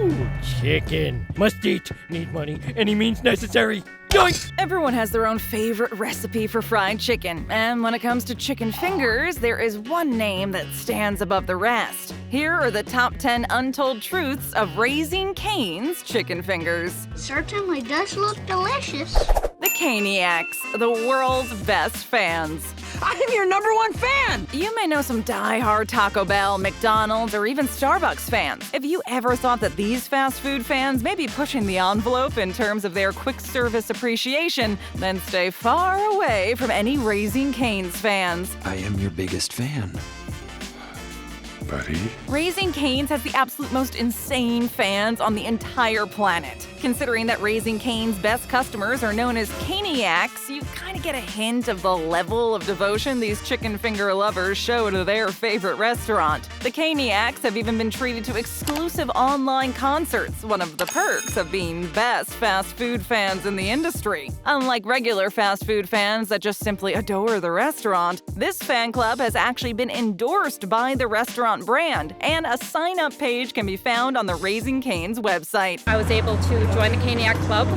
Ooh, chicken. Must eat. Need money. Any means necessary. Yoink! Everyone has their own favorite recipe for fried chicken, and when it comes to chicken fingers, there is one name that stands above the rest. Here are the top 10 untold truths of Raising Cane's chicken fingers. Certainly does look delicious. The Caniacs, the world's best fans. I'm your #1 fan! You may know some die-hard Taco Bell, McDonald's, or even Starbucks fans. If you ever thought that these fast food fans may be pushing the envelope in terms of their quick service appreciation, then stay far away from any Raising Cane's fans. I am your biggest fan. Buddy? Raising Cane's has the absolute most insane fans on the entire planet. Considering that Raising Cane's best customers are known as Caniacs, you kind of get a hint of the level of devotion these chicken finger lovers show to their favorite restaurant. The Caniacs have even been treated to exclusive online concerts, one of the perks of being best fast food fans in the industry. Unlike regular fast food fans that just simply adore the restaurant, this fan club has actually been endorsed by the restaurant brand, and a sign-up page can be found on the Raising Cane's website. I was able to join the Caniac Club,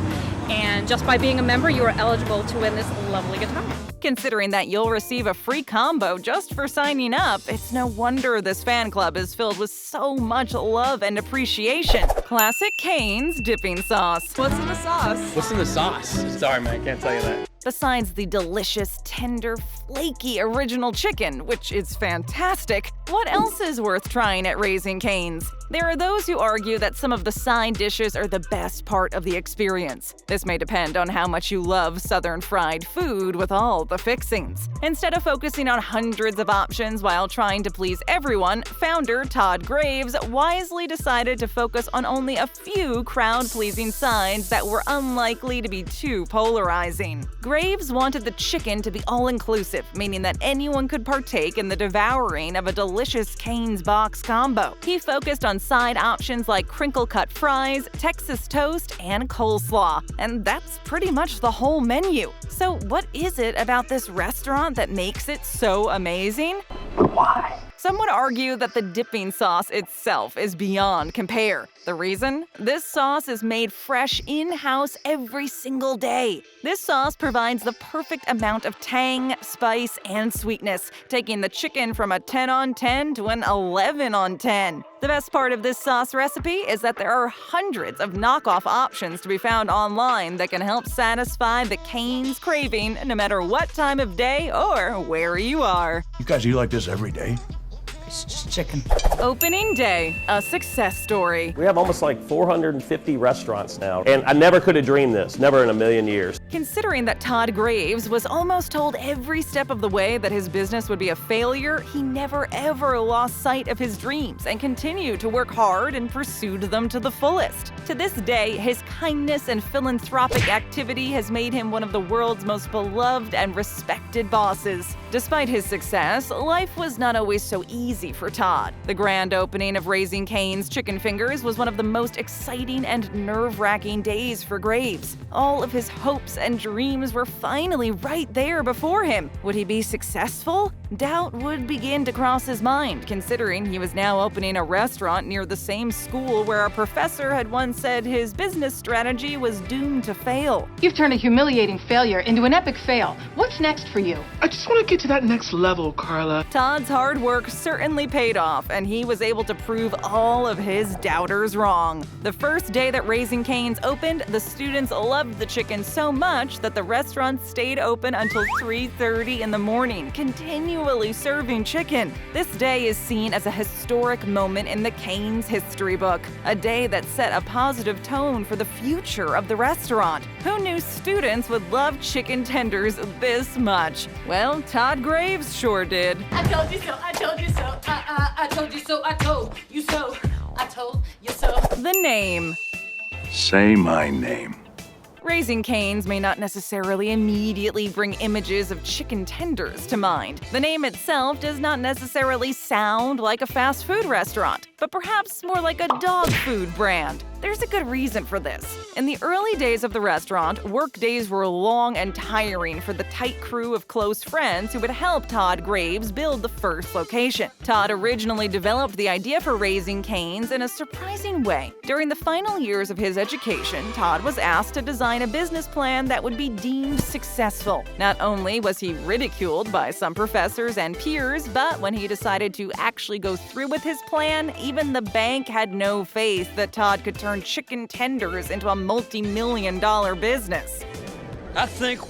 and just by being a member, you are eligible to win this lovely guitar. Considering that you'll receive a free combo just for signing up, it's no wonder this fan club is filled with so much love and appreciation. Classic Cane's dipping sauce. What's in the sauce? What's in the sauce? Sorry, man, I can't tell you that. Besides the delicious, tender, flaky original chicken, which is fantastic, what else is worth trying at Raising Cane's? There are those who argue that some of the side dishes are the best part of the experience. This may depend on how much you love Southern fried food with all the fixings. Instead of focusing on hundreds of options while trying to please everyone, founder Todd Graves wisely decided to focus on only a few crowd-pleasing sides that were unlikely to be too polarizing. Graves wanted the chicken to be all-inclusive, meaning that anyone could partake in the devouring of a delicious Cane's box combo. He focused on side options like crinkle-cut fries, Texas toast, and coleslaw. And that's pretty much the whole menu. So what is it about this restaurant that makes it so amazing? Why? Some would argue that the dipping sauce itself is beyond compare. The reason? This sauce is made fresh in-house every single day. This sauce provides the perfect amount of tang, spice, and sweetness, taking the chicken from a 10 on 10 to an 11 on 10. The best part of this sauce recipe is that there are hundreds of knockoff options to be found online that can help satisfy the Cane's craving no matter what time of day or where you are. You guys eat like this every day? It's just chicken. Opening day, a success story. We have almost like 450 restaurants now, and I never could have dreamed this, never in a million years. Considering that Todd Graves was almost told every step of the way that his business would be a failure, he never ever lost sight of his dreams and continued to work hard and pursued them to the fullest. To this day, his kindness and philanthropic activity has made him one of the world's most beloved and respected bosses. Despite his success, life was not always so easy for Todd. The grand opening of Raising Cane's Chicken Fingers was one of the most exciting and nerve-wracking days for Graves. All of his hopes and dreams were finally right there before him. Would he be successful? Doubt would begin to cross his mind, considering he was now opening a restaurant near the same school where a professor had once said his business strategy was doomed to fail. You've turned a humiliating failure into an epic fail. What's next for you? I just want to get to that next level, Carla. Todd's hard work certainly paid off, and he was able to prove all of his doubters wrong. The first day that Raising Cane's opened, the students loved the chicken so much that the restaurant stayed open until 3:30 in the morning, continually serving chicken. This day is seen as a historic moment in the Cane's history book, a day that set a positive tone for the future of the restaurant. Who knew students would love chicken tenders this much? Well, Todd Graves sure did. I told you so, I told you so, I told you so, I told you so, I told you so. The name. Say my name. Raising Cane's may not necessarily immediately bring images of chicken tenders to mind. The name itself does not necessarily sound like a fast food restaurant. but perhaps more like a dog food brand. There's a good reason for this. In the early days of the restaurant, work days were long and tiring for the tight crew of close friends who would help Todd Graves build the first location. Todd originally developed the idea for Raising Cane's in a surprising way. During the final years of his education, Todd was asked to design a business plan that would be deemed successful. Not only was he ridiculed by some professors and peers, but when he decided to actually go through with his plan, even the bank had no faith that Todd could turn chicken tenders into a multi-million-dollar business. I think.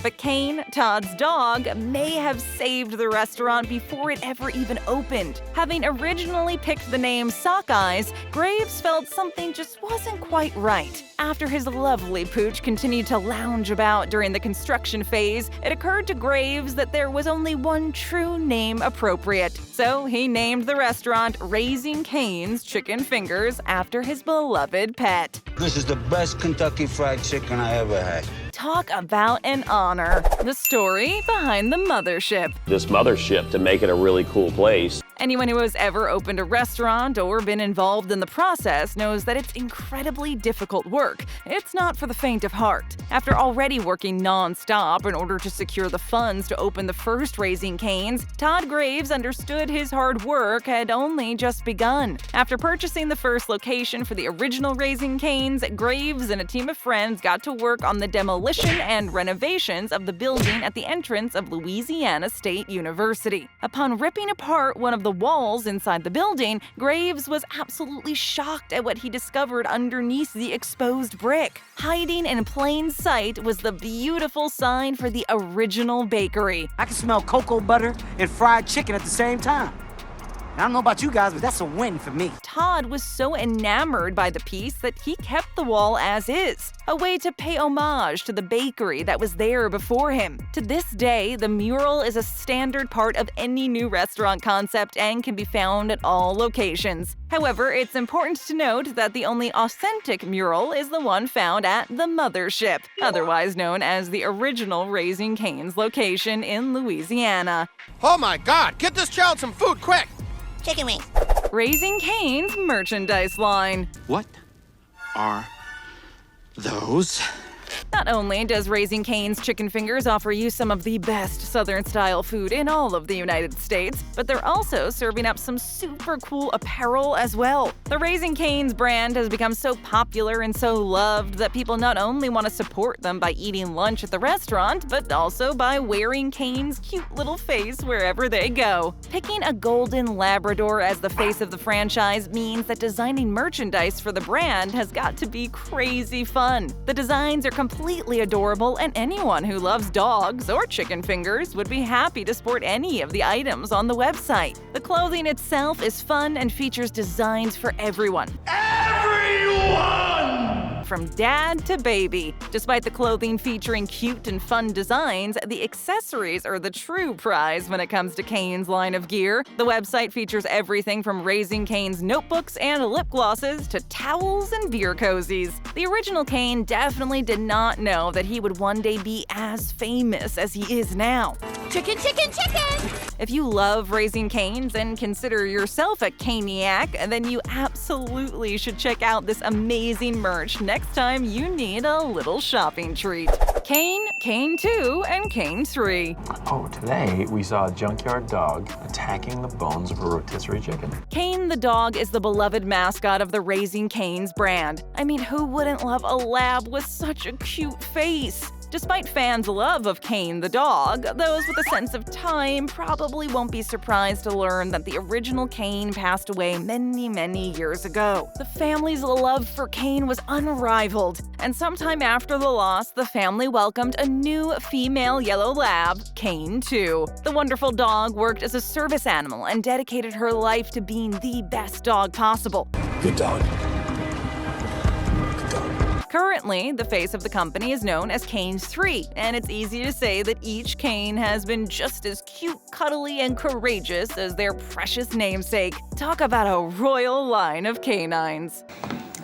But Kane, Todd's dog, may have saved the restaurant before it ever even opened. Having originally picked the name Sockeyes, Graves felt something just wasn't quite right. After his lovely pooch continued to lounge about during the construction phase, it occurred to Graves that there was only one true name appropriate. So he named the restaurant Raising Cane's Chicken Fingers after his beloved pet. This is the best Kentucky Fried Chicken I ever had. Talk about an honor. The story behind the mothership. This mothership to make it a really cool place. Anyone who has ever opened a restaurant or been involved in the process knows that it's incredibly difficult work. It's not for the faint of heart. After already working non-stop in order to secure the funds to open the first Raising Cane's, Todd Graves understood his hard work had only just begun. After purchasing the first location for the original Raising Cane's, Graves and a team of friends got to work on the demolition and renovations of the building at the entrance of Louisiana State University. Upon ripping apart one of the walls inside the building, Graves was absolutely shocked at what he discovered underneath the exposed brick. Hiding in plain sight was the beautiful sign for the original bakery. I can smell cocoa butter and fried chicken at the same time. I don't know about you guys, but that's a win for me. Todd was so enamored by the piece that he kept the wall as is, a way to pay homage to the bakery that was there before him. To this day, the mural is a standard part of any new restaurant concept and can be found at all locations. However, it's important to note that the only authentic mural is the one found at the Mothership, otherwise known as the original Raising Cane's location in Louisiana. Oh my God, get this child some food, quick! Chicken wings. Raising Cane's merchandise line. What are those? Not only does Raising Cane's Chicken Fingers offer you some of the best Southern-style food in all of the United States, but they're also serving up some super cool apparel as well. The Raising Cane's brand has become so popular and so loved that people not only want to support them by eating lunch at the restaurant, but also by wearing Cane's cute little face wherever they go. Picking a golden Labrador as the face of the franchise means that designing merchandise for the brand has got to be crazy fun. The designs are completely adorable, and anyone who loves dogs or chicken fingers would be happy to sport any of the items on the website. The clothing itself is fun and features designs for everyone. From dad to baby. Despite the clothing featuring cute and fun designs, the accessories are the true prize when it comes to Cane's line of gear. The website features everything from Raising Cane's notebooks and lip glosses to towels and beer cozies. The original Kane definitely did not know that he would one day be as famous as he is now. Chicken, chicken, chicken! If you love Raising Cane's and consider yourself a Caniac, then you absolutely should check out this amazing merch next time you need a little shopping treat. Kane, Kane 2, and Kane 3. Oh, today we saw a junkyard dog attacking the bones of a rotisserie chicken. Kane the dog is the beloved mascot of the Raising Cane's brand. I mean, who wouldn't love a lab with such a cute face? Despite fans' love of Kane the dog, those with a sense of time probably won't be surprised to learn that the original Kane passed away many years ago. The family's love for Kane was unrivaled, and sometime after the loss, the family welcomed a new female yellow lab, Kane 2. The wonderful dog worked as a service animal and dedicated her life to being the best dog possible. Good dog. Currently, the face of the company is known as Kane 3, and it's easy to say that each Kane has been just as cute, cuddly, and courageous as their precious namesake. Talk about a royal line of canines.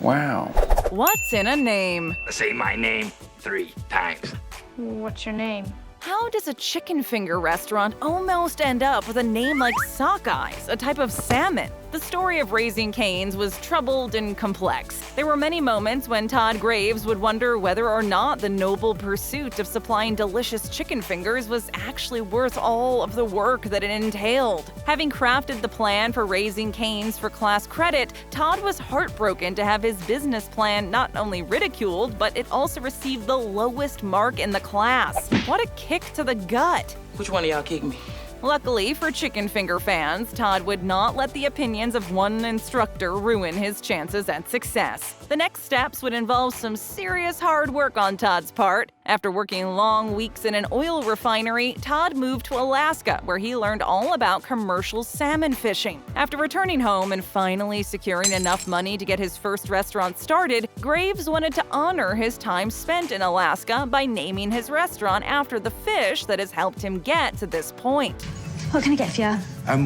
Wow. What's in a name? Say my name 3 times. What's your name? How does a chicken finger restaurant almost end up with a name like Sockeyes, a type of salmon? The story of Raising Cane's was troubled and complex. There were many moments when Todd Graves would wonder whether or not the noble pursuit of supplying delicious chicken fingers was actually worth all of the work that it entailed. Having crafted the plan for Raising Cane's for class credit, Todd was heartbroken to have his business plan not only ridiculed, but it also received the lowest mark in the class. What a kick to the gut! Which one of y'all kicked me? Luckily for chicken finger fans, Todd would not let the opinions of one instructor ruin his chances at success. The next steps would involve some serious hard work on Todd's part. After working long weeks in an oil refinery, Todd moved to Alaska, where he learned all about commercial salmon fishing. After returning home and finally securing enough money to get his first restaurant started, Graves wanted to honor his time spent in Alaska by naming his restaurant after the fish that has helped him get to this point. What can I get for you?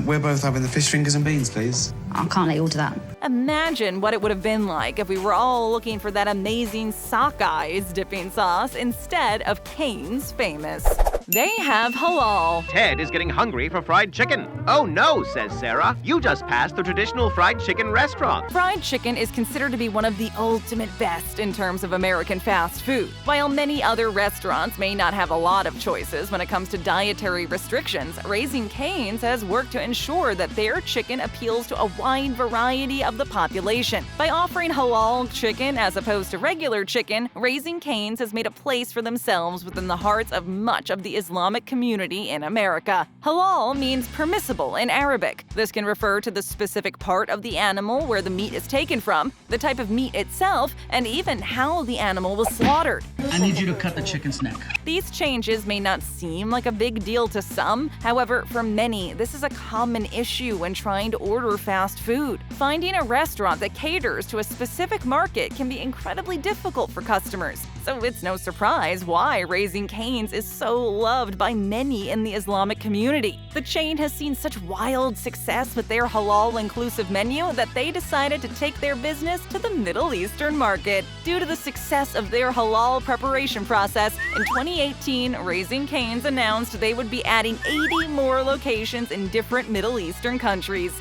We're both having the fish fingers and beans, please. I can't let you order that. Imagine what it would have been like if we were all looking for that amazing sockeyes dipping sauce instead of Cane's Famous. They have halal. Ted is getting hungry for fried chicken. Oh no, says Sarah. You just passed the traditional fried chicken restaurant. Fried chicken is considered to be one of the ultimate best in terms of American fast food. While many other restaurants may not have a lot of choices when it comes to dietary restrictions, Raising Cane's has worked to ensure that their chicken appeals to a wide variety of the population. By offering halal chicken as opposed to regular chicken, Raising Cane's has made a place for themselves within the hearts of much of the Islamic community in America. Halal means permissible in Arabic. This can refer to the specific part of the animal where the meat is taken from, the type of meat itself, and even how the animal was slaughtered. I need you to cut the chicken's neck. These changes may not seem like a big deal to some. However, for many, this is a common issue when trying to order fast food. Finding a restaurant that caters to a specific market can be incredibly difficult for customers. So it's no surprise why Raising Cane's is so loved by many in the Islamic community. The chain has seen such wild success with their halal-inclusive menu that they decided to take their business to the Middle Eastern market. Due to the success of their halal preparation process, in 2018, Raising Cane's announced they would be adding 80 more locations in different Middle Eastern countries.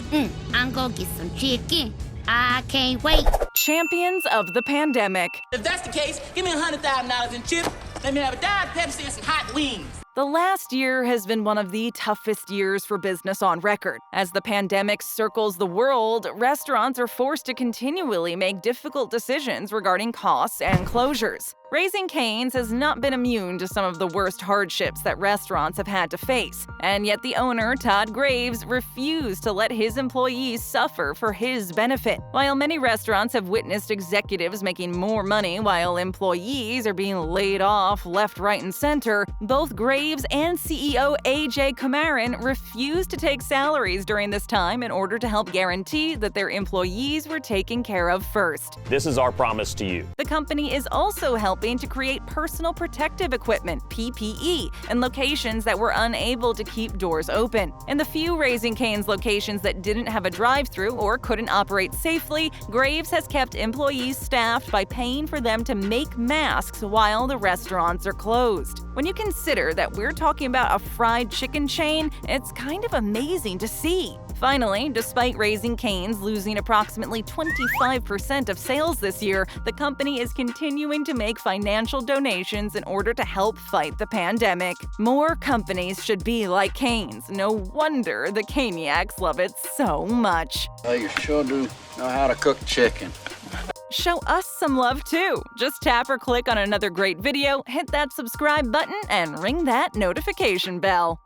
I'm gonna get some chicken. I can't wait. Champions of the pandemic. If that's the case, give me $100,000 in chips. Let me have a Diet Pepsi and some hot wings. The last year has been one of the toughest years for business on record. As the pandemic circles the world, restaurants are forced to continually make difficult decisions regarding costs and closures. Raising Cane's has not been immune to some of the worst hardships that restaurants have had to face, and yet the owner, Todd Graves, refused to let his employees suffer for his benefit. While many restaurants have witnessed executives making more money while employees are being laid off left, right, and center, both Graves and CEO AJ Kumaran refused to take salaries during this time in order to help guarantee that their employees were taken care of first. This is our promise to you. The company is also helping to create personal protective equipment, PPE, in locations that were unable to keep doors open. In the few Raising Cane's locations that didn't have a drive-thru or couldn't operate safely, Graves has kept employees staffed by paying for them to make masks while the restaurants are closed. When you consider that we're talking about a fried chicken chain, it's kind of amazing to see. Finally, despite Raising Cane's losing approximately 25% of sales this year, the company is continuing to make financial donations in order to help fight the pandemic. More companies should be like Cane's. No wonder the Caniacs love it so much. Well, you sure do know how to cook chicken. Show us some love too. Just tap or click on another great video, hit that subscribe button, and ring that notification bell.